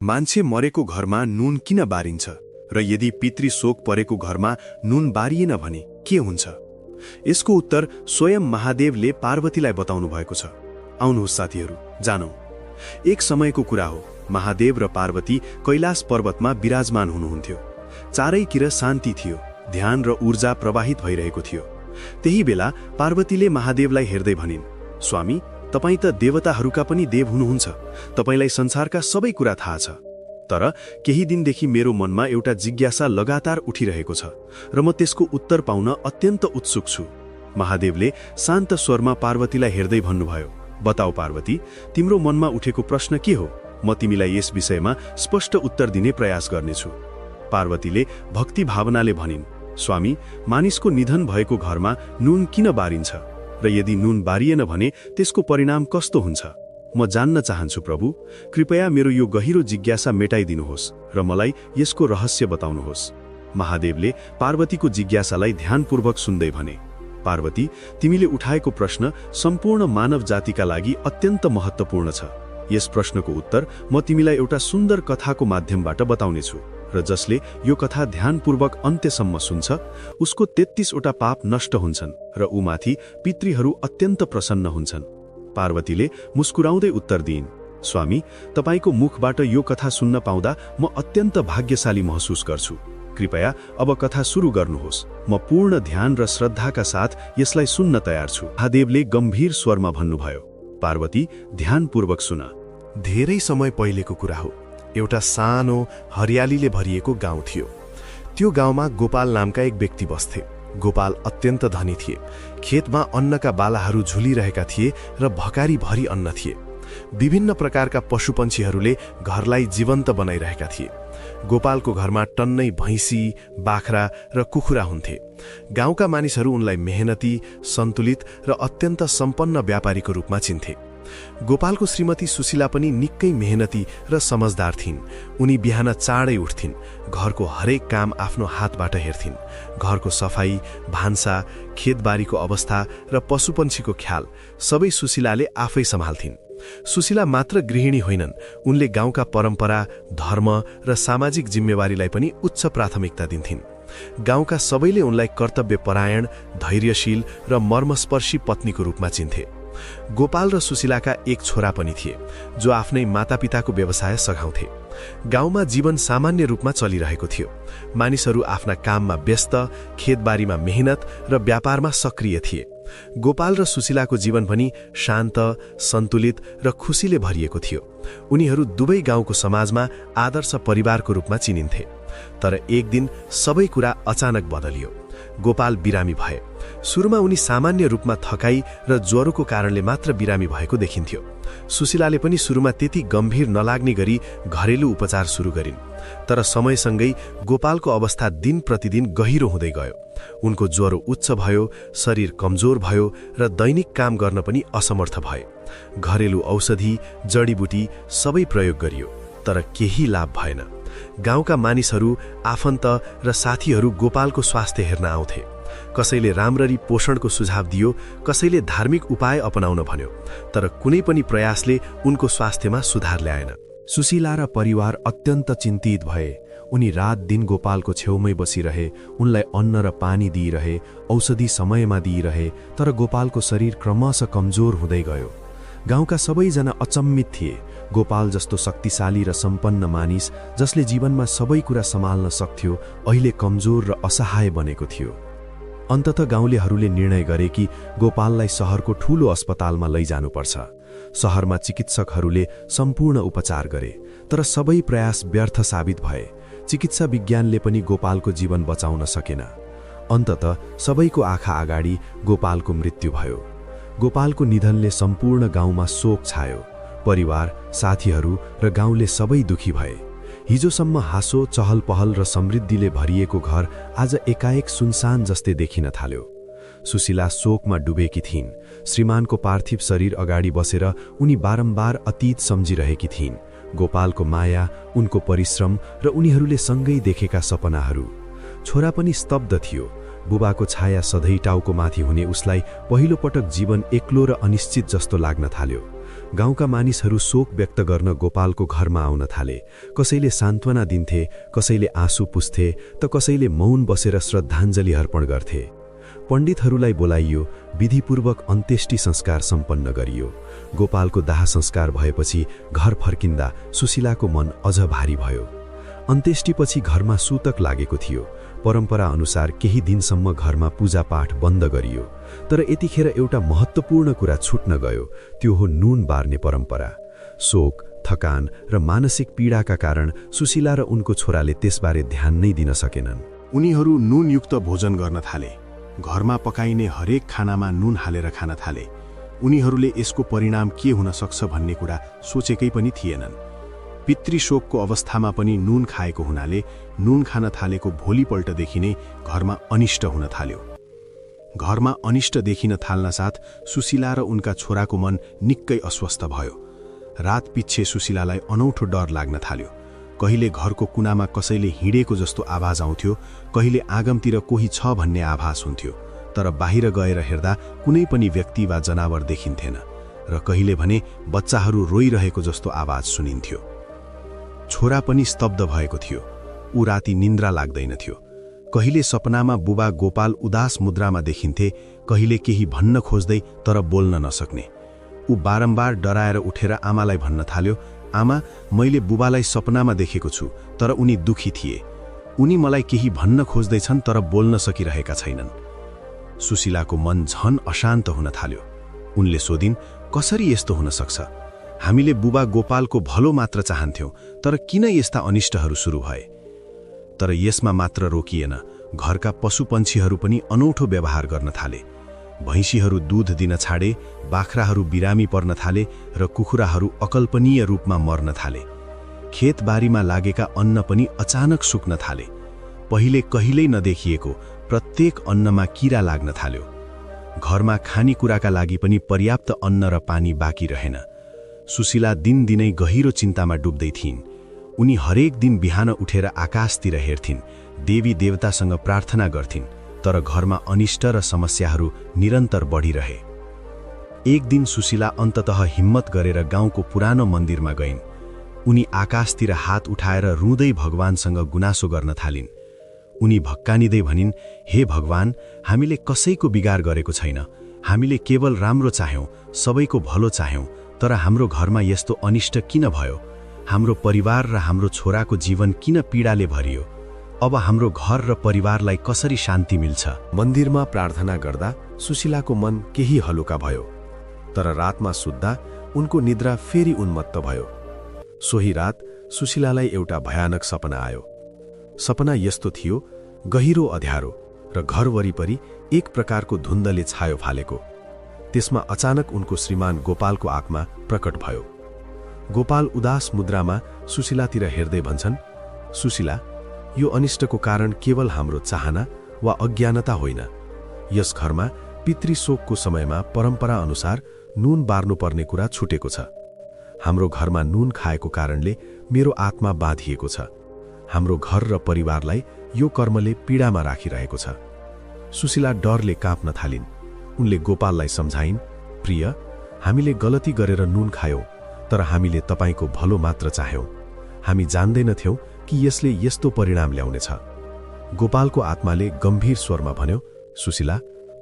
मान्छे मरेको घरमा नुन किन बारिन्छ र यदि पितृ शोक परेको घरमा नुन बारिएन भने के हुन्छ? यसको उत्तर स्वयं महादेवले पार्वतीलाई बताउनु भएको छ। आउनुहोस् साथीहरू, जानौं। एक समयको कुरा हो, महादेव र पार्वती कैलाश पर्वतमा विराजमान हुनुहुन्थ्यो। चारैतिर शान्ति थियो, ध्यान र ऊर्जा प्रवाहित भइरहेको थियो। त्यही बेला पार्वतीले महादेवलाई हेर्दै भनिन्, स्वामी, तपाईं त देवताहरूका पनि देव हुनुहुन्छ, तपाईंलाई संसारका सबै कुरा थाहा छ। तर केही दिनदेखि मेरो मनमा एउटा जिज्ञासा लगातार उठिरहेको छ र म त्यसको उत्तर पाउन अत्यन्त उत्सुक छु। महादेवले शान्त स्वरमा पार्वतीलाई हेर्दै भन्नुभयो, बताऊ पार्वती, तिम्रो मनमा उठेको प्रश्न के हो? म तिमीलाई यस विषयमा स्पष्ट उत्तर दिने प्रयास गर्नेछु। पार्वतीले भक्ति भावनाले भनिन्, स्वामी, मानिसको निधन भएको घरमा नुन किन बारिन्छ र यदि नुन बारिएन भने त्यसको परिणाम कस्तो हुन्छ? म जान्न चाहन्छु प्रभु, कृपया मेरो यो गहिरो जिज्ञासा मेटाइदिनुहोस् र मलाई यसको रहस्य बताउनुहोस्। महादेवले पार्वतीको जिज्ञासालाई ध्यानपूर्वक सुन्दै भने, पार्वती, तिमीले उठाएको प्रश्न सम्पूर्ण मानव जातिका लागि अत्यन्त महत्त्वपूर्ण छ। यस प्रश्नको उत्तर म तिमीलाई एउटा सुन्दर कथाको माध्यमबाट बताउनेछु र जसले यो कथा ध्यानपूर्वक अन्त्यसम्म सुन्छ उसको 33 वटा पाप नष्ट हुन्छन् र उमाथि पितृहरू अत्यन्त प्रसन्न हुन्छन्। पार्वतीले मुस्कुराउँदै उत्तर दिइन्, स्वामी, तपाईको मुखबाट यो कथा सुन्न पाउँदा म अत्यन्त भाग्यशाली महसुस गर्छु। कृपया अब कथा सुरु गर्नुहोस्। म पूर्ण ध्यान र श्रद्धाका साथ यसलाई सुन्न तयार छु। महादेवले गम्भीर स्वरमा भन्नुभयो, पार्वती, ध्यानपूर्वक सुन। धेरै समय पहिलेको कुरा हो। एउटा सानो हरियालीले भरिएको गाउँ थियो। त्यो गाउँमा गोपाल नामका एक व्यक्ति बस्थे। गोपाल अत्यन्त धनी थिए। खेतमा अन्नका बालाहरू झुलिरहेका थिए र भकारी भरी अन्न थिए। विभिन्न प्रकारका पशुपन्छीहरूले घरलाई जीवन्त बनाइरहेका थिए। गोपालको घरमा टन्नै भैँसी, बाख्रा र कुखुरा हुन्थे। गाउँका मानिसहरू उनलाई मेहनती, सन्तुलित र अत्यन्त सम्पन्न व्यापारीको रूपमा चिन्थे। गोपालको श्रीमती सुशीला पनि निकै मेहनती र समझदार थिइन्। उनी बिहान चाँडै उठ्थिन्, घरको हरेक काम आफ्नो हातबाट हेर्थिन्। घरको सफाई, भान्सा, खेतबारीको अवस्था र पशुपन्छीको ख्याल सबै सुशीलाले आफै सम्हाल्थिन्। सुशीला मात्र गृहिणी होइनन्, उनले गाउँका परम्परा, धर्म र सामाजिक जिम्मेवारीलाई पनि उच्च प्राथमिकता दिन्थिन्। गाउँका सबैले उनलाई कर्तव्यपरायण, धैर्यशील र मर्मस्पर्शी पत्नीको रूपमा चिन्थे। गोपाल र सुशीलाका एक छोरा पनि थिए जो आफ्नै मातापिताको व्यवसाय सघाउँथे। गाउँमा जीवन सामान्य रूपमा चलिरहेको थियो। मानिसहरू आफ्ना काममा व्यस्त, खेतबारीमा मेहनत र व्यापारमा सक्रिय थिए। गोपाल र सुशीलाको जीवन पनि शान्त, सन्तुलित र खुसीले भरिएको थियो। उनीहरू दुवै गाउँको समाजमा आदर्श परिवारको रूपमा चिनिन्थे। तर एक दिन सबै कुरा अचानक बदलियो। गोपाल बिरामी भए। सुरुमा उनी सामान्य रूपमा थकाइ र ज्वरोको कारणले मात्र बिरामी भएको देखिन्थ्यो। सुशीलाले पनि सुरुमा त्यति गम्भीर नलाग्ने गरी घरेलु उपचार सुरु गरिन्। तर समयसँगै गोपालको अवस्था दिन प्रतिदिन गहिरो हुँदै गयो। उनको ज्वरो उच्च भयो, शरीर कमजोर भयो र दैनिक काम गर्न पनि असमर्थ भए। घरेलु औषधि, जडीबुटी सबै प्रयोग गरियो, तर केही लाभ भएन। गाउँका मानिसहरू, आफन्त र साथीहरू गोपालको स्वास्थ्य हेर्न आउँथे। कसैले राम्ररी पोषणको सुझाव दियो, कसैले धार्मिक उपाय अपनाउन भन्यो, तर कुनै पनि प्रयासले उनको स्वास्थ्यमा सुधार ल्याएन। सुशीला र परिवार अत्यन्त चिन्तित भए। उनी रात दिन गोपालको छेउमै बसिरहे, उनलाई अन्न र पानी दिइरहे, औषधि समयमा दिइरहे, तर गोपालको शरीर क्रमशः कमजोर हुँदै गयो। गाउँका सबैजना अचम्मित थिए। गोपाल जस्तो शक्तिशाली र सम्पन्न मानिस, जसले जीवनमा सबै कुरा सम्हाल्न सक्थ्यो, अहिले कमजोर र असहाय बनेको थियो। अन्ततः गाउँलेहरूले निर्णय गरे कि गोपाललाई शहरको ठूलो अस्पतालमा लैजानुपर्छ। शहरमा चिकित्सकहरूले सम्पूर्ण उपचार गरे, तर सबै प्रयास व्यर्थ साबित भए। चिकित्सा विज्ञानले पनि गोपालको जीवन बचाउन सकेन। अन्ततः सबैको आँखा अगाडि गोपालको मृत्यु भयो। गोपालको निधनले सम्पूर्ण गाउँमा शोक छायो। परिवार, साथीहरू र गाउँले सबै दुखी भए। हिजोसम्म हाँसो, चहल पहल र समृद्धिले भरिएको घर आज एकाएक सुनसान जस्तै देखिन थाल्यो। सुशीला शोकमा डुबेकी थिइन्। श्रीमानको पार्थिव शरीर अगाडि बसेर उनी बारम्बार अतीत सम्झिरहेकी थिइन्। गोपालको माया, उनको परिश्रम र उनीहरूले सँगै देखेका सपनाहरू। छोरा पनि स्तब्ध थियो। बुबाको छाया सधैँ टाउको माथि हुने उसलाई पहिलो पटक जीवन एक्लो र अनिश्चित जस्तो लाग्न थाल्यो। गाउँका मानिसहरू शोक व्यक्त गर्न गोपालको घरमा आउन थाले। कसैले सान्त्वना दिन्थे, कसैले आँसु पुस्थे त कसैले मौन बसेर श्रद्धाञ्जली अर्पण गर्थे। पण्डितहरूलाई बोलाइयो, विधिपूर्वक अन्त्येष्टि संस्कार सम्पन्न गरियो। गोपालको दाह संस्कार भएपछि घर फर्किँदा सुशीलाको मन अझ भारी भयो। अन्त्येष्टिपछि घरमा सूतक लागेको थियो। परम्परा अनुसार केही दिनसम्म घरमा पूजापाठ बन्द गरियो। तर यतिखेर एउटा महत्त्वपूर्ण कुरा छुट्न गयो, त्यो हो नुन बार्ने परम्परा। शोक, थकान र मानसिक पीडाका कारण सुशीला र उनको छोराले त्यसबारे ध्यान नै दिन सकेनन्। उनीहरू नुनयुक्त भोजन गर्न थाले। घरमा पकाइने हरेक खानामा नुन हालेर खान थाले। उनीहरूले यसको परिणाम के हुन सक्छ भन्ने कुरा सोचेकै पनि थिएनन्। पितृशोकको अवस्थामा पनि नुन खाएको हुनाले नुन खान थालेको भोलिपल्टदेखि नै घरमा अनिष्ट हुन थाल्यो। घरमा अनिष्ट देखिन थाल्न साथ सुशीला र उनका छोराको मन निकै अस्वस्थ भयो। रात पिच्छे सुशीलालाई अनौठो डर लाग्न थाल्यो। कहिले घरको कुनामा कसैले हिँडेको जस्तो आवाज आउँथ्यो, कहिले आँगमतिर कोही छ भन्ने आभास हुन्थ्यो। तर बाहिर गएर हेर्दा कुनै पनि व्यक्ति वा जनावर देखिन्थेन र कहिले भने बच्चाहरू रोइरहेको जस्तो आवाज सुनिन्थ्यो। छोरा पनि स्तब्ध भएको थियो। ऊ राति निन्द्रा लाग्दैनथ्यो। कहिले सपनामा बुबा गोपाल उदास मुद्रामा देखिन्थे, कहिले केही भन्न खोज्दै तर बोल्न नसक्ने। ऊ बारम्बार डराएर उठेर आमालाई भन्न थाल्यो, आमा, मैले बुबालाई सपनामा देखेको छु, तर उनी दुखी थिए। उनी मलाई केही भन्न खोज्दैछन् तर बोल्न सकिरहेका छैनन्। सुशीलाको मन झन अशान्त हुन थाल्यो। उनले सोधिन्, कसरी यस्तो हुन सक्छ? हामीले बुबा गोपालको भलो मात्र चाहन्थ्यौं, तर किन यस्ता अनिष्टहरू सुरु भए? तर यसमा मात्र रोकिएन। घरका पशुपन्छीहरू पनि अनौठो व्यवहार गर्न थाले। भैँसीहरू दूध दिन छाडे, बाख्राहरू बिरामी पर्न थाले र कुखुराहरू अकल्पनीय रूपमा मर्न थाले। खेतबारीमा लागेका अन्न पनि अचानक सुक्न थाले। पहिले कहिल्यै नदेखिएको प्रत्येक अन्नमा किरा लाग्न थाल्यो। घरमा खानेकुराका लागि पनि पर्याप्त अन्न र पानी बाँकी रहेन। सुशीला दिनदिनै गहिरो चिन्तामा डुब्दै थिइन्। उनी हरेक दिन बिहान उठेर आकाशतिर हेर्थिन्, देवी देवतासँग प्रार्थना गर्थिन्, तर घरमा अनिष्ट र समस्याहरू निरन्तर बढिरहे। एक दिन सुशीला अन्ततः हिम्मत गरेर गाउँको पुरानो मन्दिरमा गइन्। उनी आकाशतिर हात उठाएर रुँदै भगवानसँग गुनासो गर्न थालिन्। उनी भक्कानिँदै भनिन्, हे भगवान, हामीले कसैको बिगार गरेको छैन। हामीले केवल राम्रो चाह्यौं, सबैको भलो चाह्यौं, तर हाम्रो घरमा यस्तो अनिष्ट किन भयो? हाम्रो परिवार र हाम्रो छोराको जीवन किन पीडाले भरियो? अब हाम्रो घर र परिवारलाई कसरी शान्ति मिल्छ? मन्दिरमा प्रार्थना गर्दा सुशीलाको मन केही हलुका भयो, तर रातमा सुत्दा उनको निद्रा फेरि उन्मत्त भयो। सोही रात सुशीलालाई एउटा भयानक सपना आयो। सपना यस्तो थियो, गहिरो अँध्यारो र घर वरिपरि एक प्रकारको धुन्धले छायो फालेको। त्यसमा अचानक उनको श्रीमान गोपालको आँखमा प्रकट भयो। गोपाल उदास मुद्रामा सुशीलातिर हेर्दै भन्छन्, सुशीला, यो अनिष्टको कारण केवल हाम्रो चाहना वा अज्ञानता होइन। यस घरमा पितृशोकको समयमा परम्परा अनुसार नुन बार्नुपर्ने कुरा छुटेको छ। हाम्रो घरमा नुन खाएको कारणले मेरो आत्मा बाँधिएको छ। हाम्रो घर र परिवारलाई यो कर्मले पीडामा राखिरहेको छ। सुशीला डरले काँप्न थालिन्। उनले गोपाललाई सम्झाइन्, प्रिय, हामीले गलती गरेर नुन खायौं, तर हामीले तपाईको भलो मात्र चाह्यौं। हामी जान्दैनथ्यौं कि यसले यस्तो परिणाम ल्याउनेछ। गोपालको आत्माले गम्भीर स्वरमा भन्यो, सुशीला,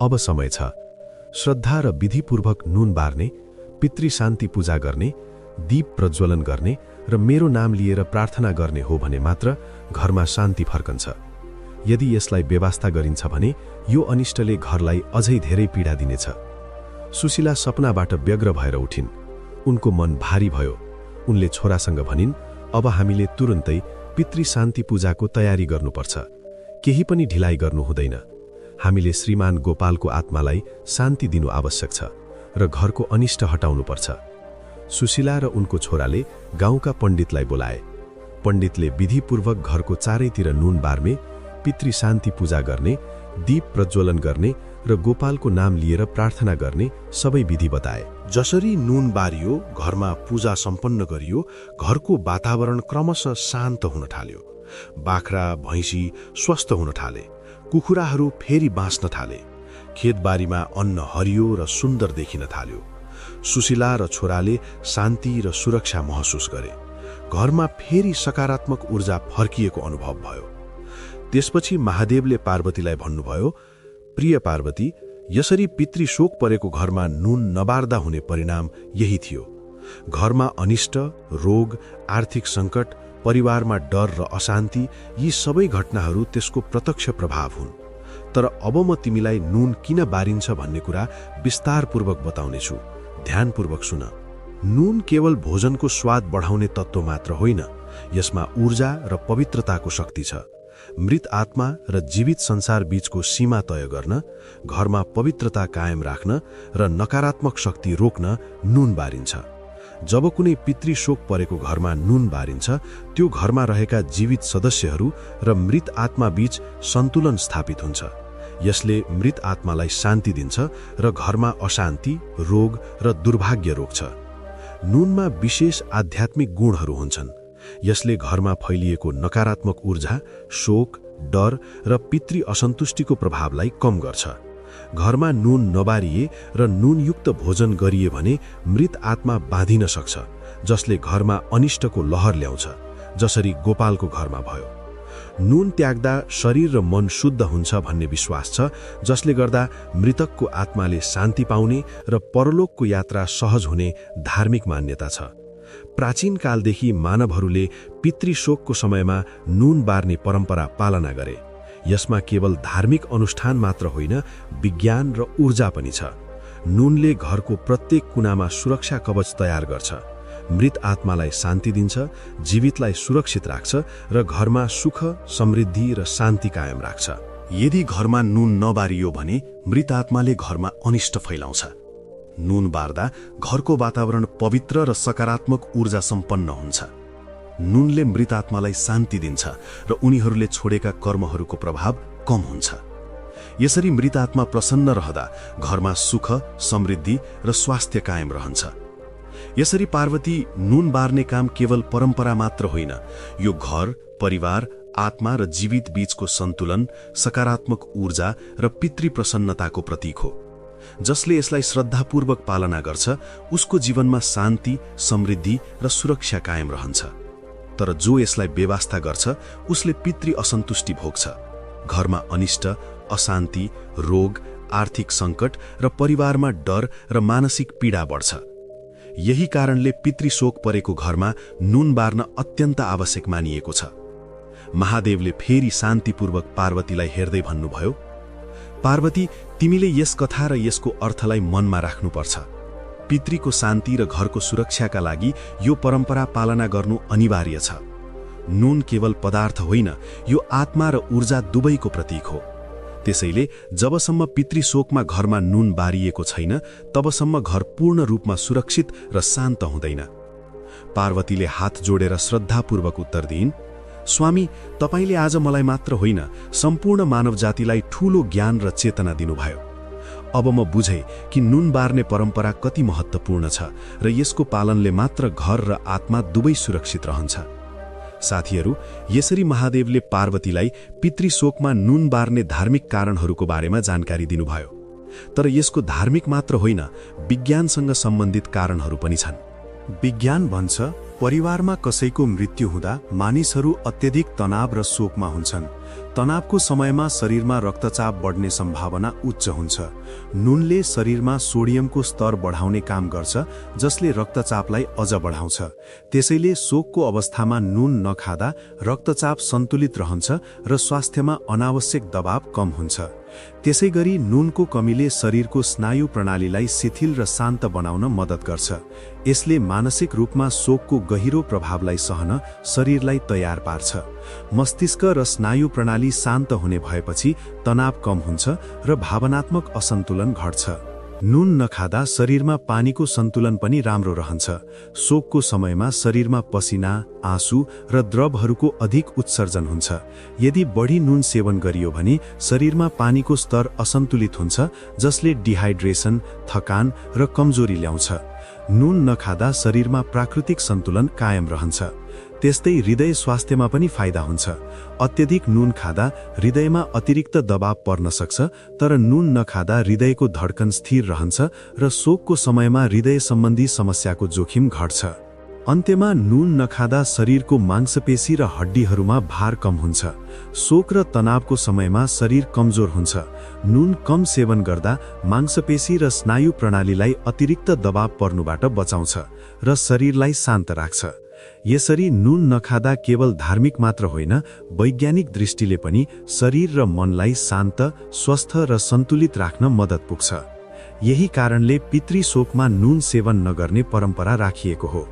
अब समय छ। श्रद्धा र विधिपूर्वक नुन बार्ने, पितृशान्ति पूजा गर्ने, दीप प्रज्वलन गर्ने र मेरो नाम लिएर प्रार्थना गर्ने हो भने मात्र घरमा शान्ति फर्कन्छ। यदि यसलाई व्यवस्था गरिन्छ भने यो अनिष्टले घरलाई अझै धेरै पीडा दिनेछ। सुशीला सपनाबाट व्यग्र भएर उठिन्। उनको मन भारी भयो। उनले छोरासँग भनिन्, अब हामीले तुरुन्तै पितृशान्ति पूजाको तयारी गर्नुपर्छ। केही पनि ढिलाइ गर्नु हुँदैन। हामीले श्रीमान गोपालको आत्मालाई शान्ति दिनु आवश्यक छ र घरको अनिष्ट हटाउनुपर्छ। सुशीला र उनको छोराले गाउँका पण्डितलाई बोलाए। पण्डितले विधिपूर्वक घरको चारैतिर नुन बार्ने, पितृशान्ति पूजा गर्ने, दीप प्रज्वलन गर्ने र गोपालको नाम लिएर प्रार्थना गर्ने सबै विधि बताए। जसरी नुन बारियो, घरमा पूजा सम्पन्न गरियो, घरको वातावरण क्रमशः शान्त हुन थाल्यो। बाख्रा भैँसी स्वस्थ हुन थाले। कुखुराहरू फेरि बाँच्न थाले। खेतबारीमा अन्न हरियो र सुन्दर देखिन थाल्यो। सुशीला र छोराले शान्ति र सुरक्षा महसुस गरे। घरमा फेरि सकारात्मक ऊर्जा फर्किएको अनुभव भयो। त्यसपछि महादेवले पार्वतीलाई भन्नुभयो, प्रिय पार्वती, यसरी पितृशोक परेको घरमा नुन नबार्दा हुने परिणाम यही थियो। घरमा अनिष्ट, रोग, आर्थिक सङ्कट, परिवारमा डर र अशान्ति, यी सबै घटनाहरू त्यसको प्रत्यक्ष प्रभाव हुन्। तर अब म तिमीलाई नुन किन बारिन्छ भन्ने कुरा विस्तारपूर्वक बताउनेछु। ध्यानपूर्वक सुन। नुन केवल भोजनको स्वाद बढाउने तत्त्व मात्र होइन, यसमा ऊर्जा र पवित्रताको शक्ति छ। मृत आत्मा र जीवित संसार बीचको सीमा तय गर्न, घरमा पवित्रता कायम राख्न र नकारात्मक शक्ति रोक्न नुन बारिन्छ। जब कुनै पितृशोक परेको घरमा नुन बारिन्छ, त्यो घरमा रहेका जीवित सदस्यहरू र मृत आत्मा बीच सन्तुलन स्थापित हुन्छ। यसले मृत आत्मालाई शान्ति दिन्छ र घरमा अशान्ति, रोग र दुर्भाग्य रोक्छ। नुनमा विशेष आध्यात्मिक गुणहरू हुन्छन्। यसले घरमा फैलिएको नकारात्मक ऊर्जा, शोक, डर र पितृ असन्तुष्टिको प्रभावलाई कम गर्छ। घरमा नुन नबारिए र नुनयुक्त भोजन गरिए भने मृत आत्मा बाँधिन सक्छ, जसले घरमा अनिष्टको लहर ल्याउँछ, जसरी गोपालको घरमा भयो। नुन त्याग्दा शरीर र मन शुद्ध हुन्छ भन्ने विश्वास छ, जसले गर्दा मृतकको आत्माले शान्ति पाउने र परलोकको यात्रा सहज हुने धार्मिक मान्यता छ। प्राचीन कालदेखि मानवहरूले पितृशोकको समयमा नुन बार्ने परम्परा पालना गरे। यसमा केवल धार्मिक अनुष्ठान मात्र होइन, विज्ञान र ऊर्जा पनि छ। नुनले घरको प्रत्येक कुनामा सुरक्षा कवच तयार गर्छ, मृत आत्मालाई शान्ति दिन्छ, जीवितलाई सुरक्षित राख्छ र घरमा सुख, समृद्धि र शान्ति कायम राख्छ। यदि घरमा नुन नबारियो भने मृत आत्माले घरमा अनिष्ट फैलाउँछ। नुन बार्दा घरको वातावरण पवित्र र सकारात्मक ऊर्जा सम्पन्न हुन्छ। नुनले मृत आत्मालाई शान्ति दिन्छ र उनीहरूले छोडेका कर्महरूको प्रभाव कम हुन्छ। यसरी मृत आत्मा प्रसन्न रहँदा घरमा सुख, समृद्धि र स्वास्थ्य कायम रहन्छ। यसरी पार्वती नुन बार्ने काम केवल परम्परा मात्र होइन, यो घर, परिवार, आत्मा र जीवित बीचको सन्तुलन, सकारात्मक ऊर्जा र पितृ प्रसन्नताको प्रतीक हो। जसले यसलाई श्रद्धापूर्वक पालना गर्छ, उसको जीवनमा शान्ति, समृद्धि र सुरक्षा कायम रहन्छ। तर जो यसलाई बेवास्ता गर्छ, उसले पितृ असन्तुष्टि भोग्छ। घरमा अनिष्ट, अशान्ति, रोग, आर्थिक सङ्कट र परिवारमा डर र मानसिक पीडा बढ्छ। यही कारणले पितृशोक परेको घरमा नुन बार्न अत्यन्त आवश्यक मानिएको छ। महादेवले फेरि शान्तिपूर्वक पार्वतीलाई हेर्दै भन्नुभयो, पार्वती, तिमीले यस कथा र यसको अर्थलाई मनमा राख्नुपर्छ। पितृको शान्ति र घरको सुरक्षाका लागि यो परम्परा पालना गर्नु अनिवार्य छ। नुन केवल पदार्थ होइन, यो आत्मा र ऊर्जा दुवैको प्रतीक हो। त्यसैले जबसम्म पितृशोकमा घरमा नुन बारिएको छैन, तबसम्म घर पूर्ण रूपमा सुरक्षित र शान्त हुँदैन। पार्वतीले हात जोडेर श्रद्धापूर्वक उत्तर दिइन्, स्वामी, तपाईले आज मलाई मात्र होइन, सम्पूर्ण मानव जातिलाई ठूलो ज्ञान र चेतना दिनुभयो। अब म बुझे कि नुन बार्ने परम्परा कति महत्त्वपूर्ण छ र यसको पालनले मात्र घर र आत्मा दुवै सुरक्षित रहन्छ। साथीहरू, यसरी महादेवले पार्वतीलाई पितृशोकमा नुन बार्ने धार्मिक कारणहरूको बारेमा जानकारी दिनुभयो। तर यसको धार्मिक मात्र होइन, विज्ञानसँग सम्बन्धित कारणहरू पनि छन्। विज्ञान भन्छ, परिवारमा कसैको मृत्यु हुँदा मानिसहरू अत्यधिक तनाव र शोकमा हुन्छन्। तनावको समयमा शरीरमा रक्तचाप बढ्ने सम्भावना उच्च हुन्छ। नुनले शरीरमा सोडियमको स्तर बढाउने काम गर्छ, जसले रक्तचापलाई अझ बढाउँछ। त्यसैले शोकको अवस्थामा नुन नखाँदा रक्तचाप सन्तुलित रहन्छ र स्वास्थ्यमा अनावश्यक दबाव कम हुन्छ। त्यसैगरी नुनको कमीले शरीरको स्नायु प्रणालीलाई शिथिल र शान्त बनाउन मद्दत गर्छ। यसले मानसिक रूपमा शोकको गहिरो प्रभावलाई सहन शरीरलाई तयार पार्छ। मस्तिष्क र स्नायु प्रणाली शान्त हुने भएपछि तनाव कम हुन्छ र भावनात्मक असन्तुलन घट्छ। नुन नखाँदा शरीरमा पानीको सन्तुलन पनि राम्रो रहन्छ। शोकको समयमा शरीरमा पसिना, आँसु र द्रवहरूको अधिक उत्सर्जन हुन्छ। यदि बढी नुन सेवन गरियो भने शरीरमा पानीको स्तर असन्तुलित हुन्छ, जसले डिहाइड्रेसन, थकान र कमजोरी ल्याउँछ। नुन नखाँदा शरीरमा प्राकृतिक सन्तुलन कायम रहन्छ। त्यस्तै हृदय स्वास्थ्यमा पनि फाइदा हुन्छ। अत्यधिक नुन खाँदा हृदयमा अतिरिक्त दबाव पर्न सक्छ, तर नुन नखाँदा हृदयको धड्कन स्थिर रहन्छ र शोकको समयमा हृदय सम्बन्धी समस्याको जोखिम घट्छ। अन्त्यमा नुन नखाँदा शरीरको मांसपेशी र हड्डीहरूमा भार कम हुन्छ। शोक र तनावको समयमा शरीर कमजोर हुन्छ। नुन कम सेवन गर्दा मांसपेशी र स्नायु प्रणालीलाई अतिरिक्त दबाव पर्नुबाट बचाउँछ र शरीरलाई शान्त राख्छ। यसरी नुन नखाँदा केवल धार्मिक मात्र होइन, वैज्ञानिक दृष्टिले पनि शरीर र मनलाई शान्त, स्वस्थ र सन्तुलित राख्न मद्दत पुग्छ। यही कारणले पितृशोकमा नुन सेवन नगर्ने परम्परा राखिएको हो।